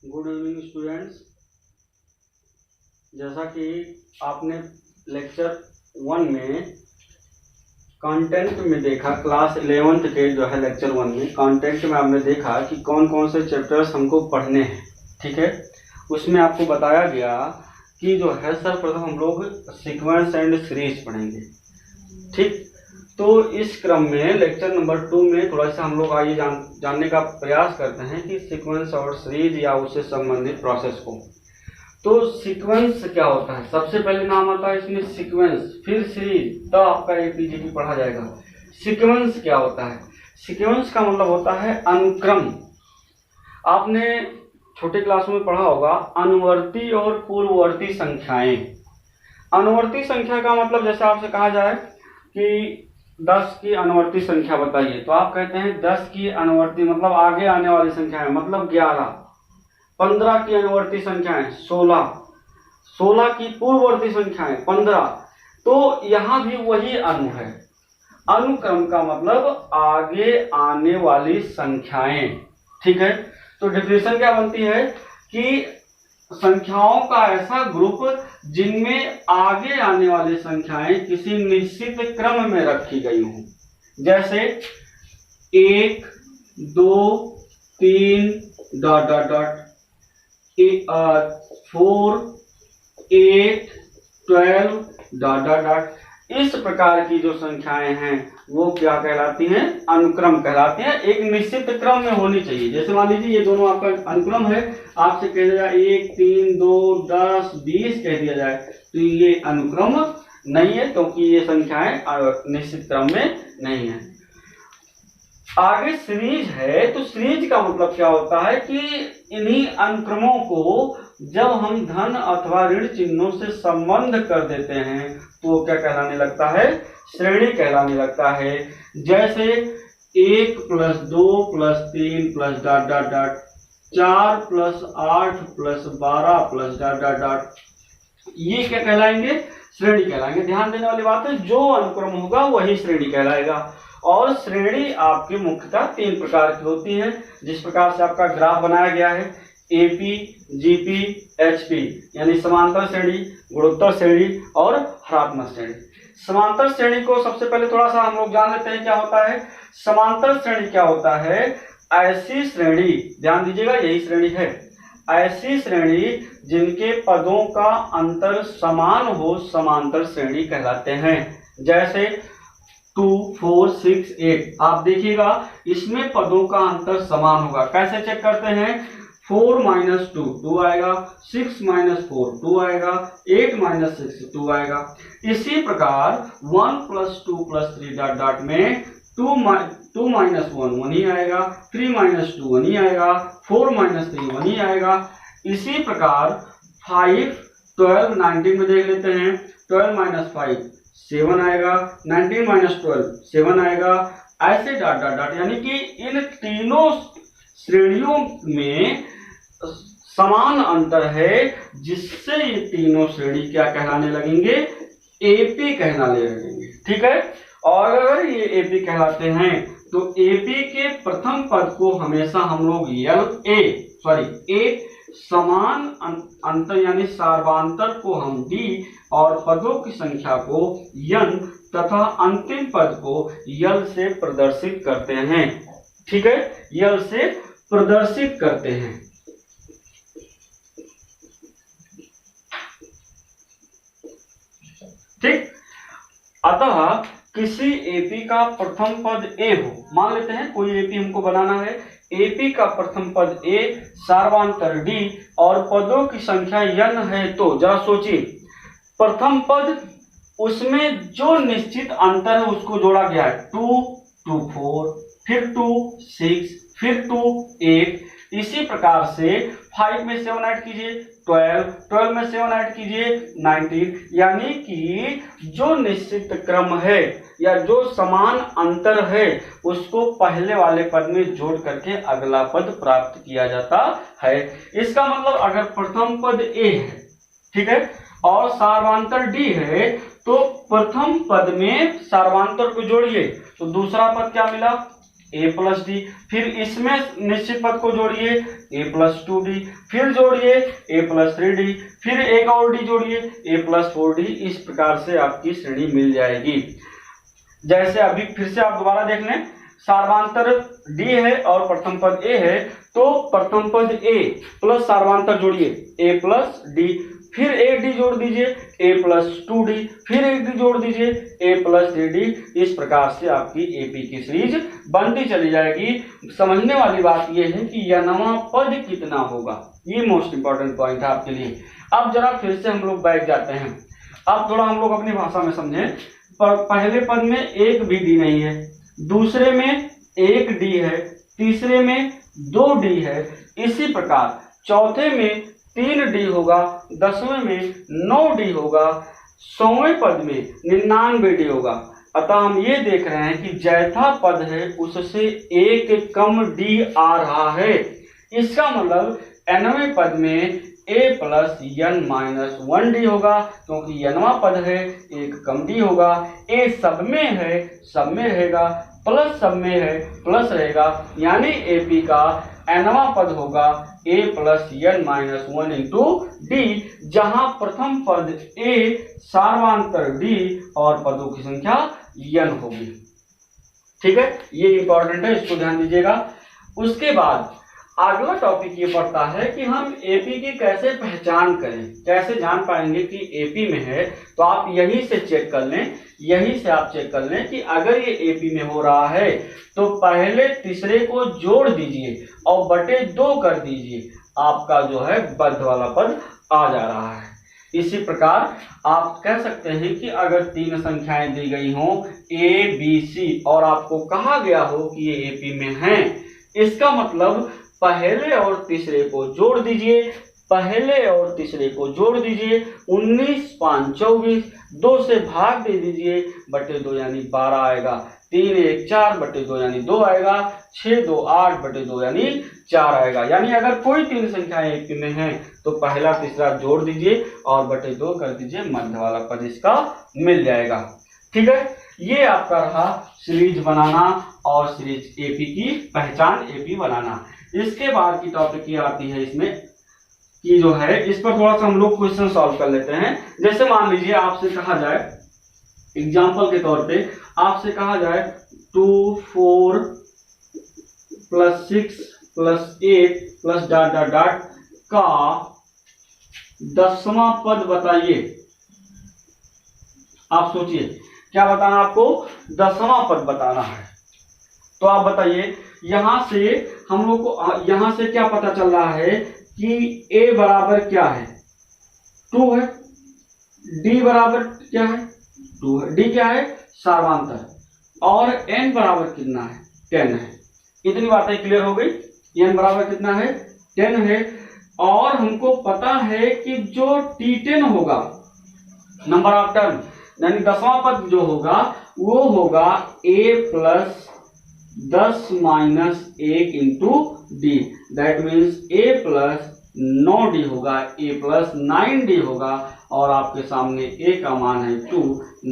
Good evening students. जैसा कि आपने लेक्चर 1 में कंटेंट में देखा, क्लास 11th के जो है लेक्चर 1 में कंटेंट में आपने देखा कि कौन कौन से चैप्टर्स हमको पढ़ने हैं। ठीक है, उसमें आपको बताया गया कि जो है सर्वप्रथम हम लोग सीक्वेंस एंड सीरीज पढ़ेंगे। ठीक, तो इस क्रम में लेक्चर नंबर 2 में थोड़ा सा हम लोग आइए जानने का प्रयास करते हैं कि सीक्वेंस और सीरीज या उससे संबंधित प्रोसेस को। तो सीक्वेंस क्या होता है? सबसे पहले नाम आता है इसमें सीक्वेंस, फिर सीरीज, तब आपका एपीजीपी पढ़ा जाएगा। सीक्वेंस क्या होता है? सीक्वेंस का मतलब होता है अनुक्रम। आपने छोटे क्लासों में पढ़ा होगा अनुवर्ती और पूर्ववर्ती संख्याएं। अनुवर्ती संख्या का मतलब जैसे आपसे कहा जाए कि 10 की अनुवर्ती संख्या बताइए, तो आप कहते हैं 10 की अनुवर्ती मतलब आगे आने वाली संख्या है, मतलब 11। 15 की अनुवर्ती संख्याएं 16, 16 की पूर्ववर्ती संख्याएं 15। तो यहां भी वही अनु है। अनुक्रम का मतलब आगे आने वाली संख्याएं। ठीक है, तो डेफिनेशन क्या बनती है कि संख्याओं का ऐसा ग्रुप जिनमें आगे आने वाली संख्याएं किसी निश्चित क्रम में रखी गई हों, जैसे 1, 2, 3 dot dot dot 4, 8, 12 dot dot dot. इस प्रकार की जो संख्याएं हैं वो क्या कहलाती हैं? अनुक्रम कहलाती हैं। एक निश्चित क्रम में होनी चाहिए। जैसे मान लीजिए ये दोनों आपका अनुक्रम है, आपसे कह दिया जाए 1, 3, 2, 10, 20 कह दिया जाए, तो ये अनुक्रम नहीं है, क्योंकि ये संख्याएं निश्चित क्रम में नहीं है। आगे सीरीज है, तो सीरीज का मतलब क्या होता है कि इन्हीं अनुक्रमों को जब हम धन अथवा ऋण चिन्हों से संबंध कर देते हैं तो क्या कहलाने लगता है? श्रेणी कहलाने लगता है। जैसे 1 + 2 + 3 + dot dot dot, 4 + 8 + 12 + dot dot dot, ये क्या कहलाएंगे? श्रेणी कहलाएंगे। ध्यान देने वाली बात है, जो अनुक्रम होगा वही श्रेणी कहलाएगा। और श्रेणी आपकी मुख्यतः 3 प्रकार की होती है, जिस प्रकार से आपका ग्राफ बनाया गया है, एपी, जीपी, एचपी, यानी समांतर श्रेणी, गुणोत्तर श्रेणी और हरात्मक श्रेणी। समांतर श्रेणी को सबसे पहले थोड़ा सा हम लोग जान लेते हैं क्या होता है। समांतर श्रेणी क्या होता है? ऐसी श्रेणी, ध्यान दीजिएगा यही श्रेणी है, ऐसी श्रेणी जिनके पदों का अंतर समान हो समांतर श्रेणी कहलाते हैं। जैसे 2, 4, 6, 8, आप देखिएगा इसमें पदों का अंतर समान होगा। कैसे चेक करते हैं? 4 - 2 2 आएगा, 6 - 4 2 आएगा, 8 - 6 2 आएगा। इसी प्रकार 1 + 2 + 3 डॉट डॉट में 2 - 1 1 ही आएगा, 3 - 2 1 ही आएगा, 4 - 3 1 ही आएगा। इसी प्रकार 5, 12, 19 में देख लेते हैं, 12 - 5 7 आएगा, 19 - 12 7 आएगा, ऐसे डॉट डॉट डॉट। यानी कि इन तीनों श्रेणियों में समान अंतर है, जिससे ये तीनों श्रेणी क्या कहलाने लगेंगे? एपी कहलाने लगेंगे। ठीक है, और अगर ये एपी कहलाते हैं तो एपी के प्रथम पद को हमेशा हम लोग ए समान अंतर यानी सार्वांतर को हम डी और पदों की संख्या को यन तथा अंतिम पद को यल से प्रदर्शित करते हैं। ठीक है, यल से प्रदर्शित करते हैं। ठीक, अतः किसी एपी का प्रथम पद ए हो, मान लेते हैं कोई एपी हमको बनाना है, एपी का प्रथम पद ए, सार्वांतर डी और पदों की संख्या यन है, तो जरा सोचिए, प्रथम पद उसमें जो निश्चित अंतर है उसको जोड़ा गया है, 2, 2, 4, फिर 2, 6, फिर 2, 8। इसी प्रकार से 5 में 7 ऐड कीजिए 12, 12 में 7 ऐड कीजिए 19। यानी कि जो निश्चित क्रम है या जो समान अंतर है उसको पहले वाले पद में जोड़ करके अगला पद प्राप्त किया जाता है। इसका मतलब अगर प्रथम पद ए है, ठीक है, और सार्वांतर डी है, तो प्रथम पद में सार्वांतर को जोड़िए तो दूसरा पद क्या मिला? a प्लस डी, फिर इसमें निश्चित पद को जोड़िए a प्लस 2d, फिर जोड़िए a प्लस 3d, फिर एक और d जोड़िए a प्लस 4d। इस प्रकार से आपकी श्रेणी मिल जाएगी। जैसे अभी फिर से आप दोबारा देख लें, सार्वांतर d है और प्रथम पद a है, तो प्रथम पद a प्लस सार्वांतर जोड़िए a प्लस डी, फिर एक डी जोड़ दीजिए a प्लस 2d, फिर एक डी जोड़ दीजिए a प्लस 3d। इस प्रकार से आपकी एपी की सीरीज बनती चली जाएगी। समझने वाली बात यह है कि n वां पद कितना होगा, ये मोस्ट इंपॉर्टेंट पॉइंट है आपके लिए। अब जरा फिर से हम लोग बैठ जाते हैं, अब थोड़ा हम लोग अपनी भाषा में समझें। पहले पद में एक भी डी नहीं है, दूसरे में एक डी है, तीसरे में 2 डी है, इसी प्रकार चौथे में 3 डी होगा, 10वें में 9 डी होगा, 100वें पद में 99 डी होगा। अतः हम ये देख रहे हैं कि जैसा पद है उससे एक कम डी आ रहा है। इसका मतलब nवें पद में a plus n minus 1 D होगा, क्योंकि nवां पद है एक कम डी होगा। a सब में है सब में रहेगा, प्लस सब में है प्लस रहेगा, यानी AP का nवां पद होगा a plus n minus 1 into D, जहां प्रथम पद a सार्वांतर d और पदों की संख्या n होगी। ठीक है, ये इंपॉर्टेंट है, इसको ध्यान दीजिएगा। उसके बाद अगला टॉपिक ये पड़ता है कि हम एपी की कैसे पहचान करें, कैसे जान पाएंगे कि एपी में है। तो आप यहीं से चेक कर लें, यहीं से आप चेक कर लें कि अगर ये एपी में हो रहा है तो पहले तीसरे को जोड़ दीजिए और बटे 2 कर दीजिए, आपका जो है बद्ध वाला पद आ जा रहा है। इसी प्रकार आप कह सकते हैं कि अगर 3 संख्याएं दी गई हों a b c और आपको कहा गया हो कि ये एपी में हैं, इसका मतलब पहले और तीसरे को जोड़ दीजिए, पहले और तीसरे को जोड़ दीजिए, 19 5 24, 2 से भाग दे दीजिए, बटे 2 यानी 12 आएगा, 3 1 4 बटे 2 यानी 2 आएगा, 6 2 8 बटे 2 यानी 4 आएगा। यानी अगर कोई 3 संख्याएं एक में हैं तो पहला तीसरा जोड़ दीजिए और बटे 2 कर दीजिए, मध्य वाला पद इसका मिल जाएगा। ठीक है, ये आपका रहा सीरीज बनाना और सीरीज एपी की पहचान, एपी बनाना। इसके बाद की टॉपिक ये आती है इसमें कि जो है इस पर थोड़ा सा हम लोग क्वेश्चन सॉल्व कर लेते हैं। जैसे मान लीजिए आपसे कहा जाए, एग्जांपल के तौर पे आपसे कहा जाए 2 4 plus 6 plus 8 plus dot dot dot का 10वां पद बताइए। आप सोचिए क्या बताना, आपको 10वां पद बताना है। तो आप बताइए, यहां से हम लोग को यहां से क्या पता चल रहा है कि a बराबर क्या है, 2 है, d बराबर क्या है, 2 है, d क्या है, सार्वांतर, और n बराबर कितना है, 10 है। इतनी बातें क्लियर हो गई। n बराबर कितना है, 10 है, और हमको पता है कि जो t10 होगा, नंबर ऑफ टर्म, यानी 10वां पद जो होगा वो होगा a plus 10 minus 1 into D, that means a plus 9d होगा, a प्लस 9d होगा, और आपके सामने a का मान है 2,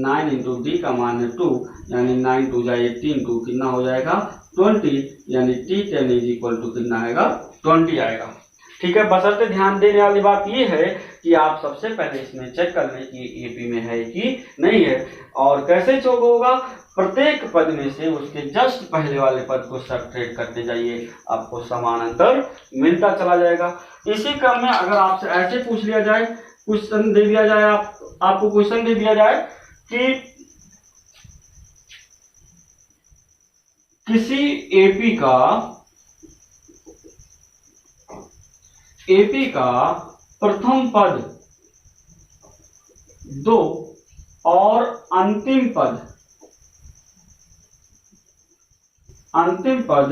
9 इंटू डी का मान है 2, यानी 9 2 जाए 18, 2 कितना हो जाएगा 20, यानी t10 इज इक्वल टू कितना आएगा 20 आएगा। ठीक है, बशर्ते ध्यान देने वाली बात ये है कि आप सबसे पहले इसमें चेक कर लें कि एपी में है कि नहीं है। और कैसे चेक होगा, प्रत्येक पद में से उसके जस्ट पहले वाले पद को सबट्रैक्ट करते जाइए, आपको समान अंतर मिलता चला जाएगा। इसी क्रम में अगर आपसे ऐसे पूछ लिया जाए, क्वेश्चन दे दिया जाए, आपको क्वेश्चन दे दिया जाए कि किसी एपी का प्रथम पद 2 और अंतिम पद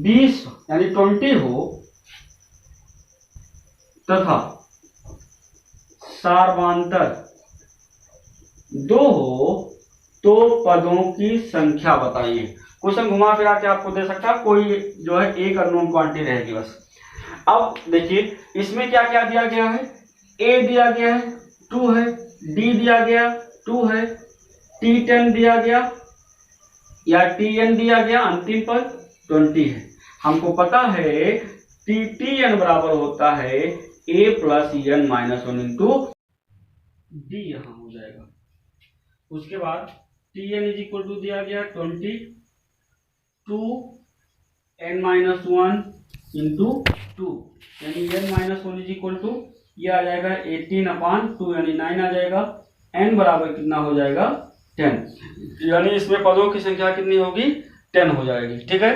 20 यानी 20 हो तथा सार्वांतर 2 हो तो पदों की संख्या बताइए। क्वेश्चन घुमा फिरा के आपको दे सकता है, कोई जो है एक अननोन क्वांटिटी रहेगी बस। अब देखिए इसमें क्या क्या दिया गया है, a दिया गया है 2 है, d दिया गया 2 है, t10 दिया गया या Tn दिया गया अंतिम पद 20 है। हमको पता है Tn बराबर होता है a plus n minus 1 into D, यहां हो जाएगा। उसके बाद Tn इज इक्वल टू दिया गया 20 टू n माइनस 1 इंटू 2, यानी n minus 1 is equal to ये आ जाएगा 18/2 यानी 9 आ जाएगा। n बराबर कितना हो जाएगा 10, यानी इसमें पदों की संख्या कितनी होगी 10 हो जाएगी। ठीक है,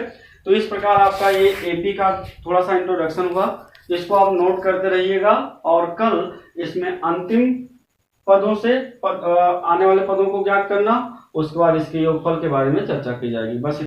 तो इस प्रकार आपका ये एपी का थोड़ा सा इंट्रोडक्शन हुआ, इसको आप नोट करते रहिएगा और कल इसमें अंतिम पदों से आने वाले पदों को ज्ञात करना, उसके बाद इसके योगफल के बारे में चर्चा की जाएगी। बस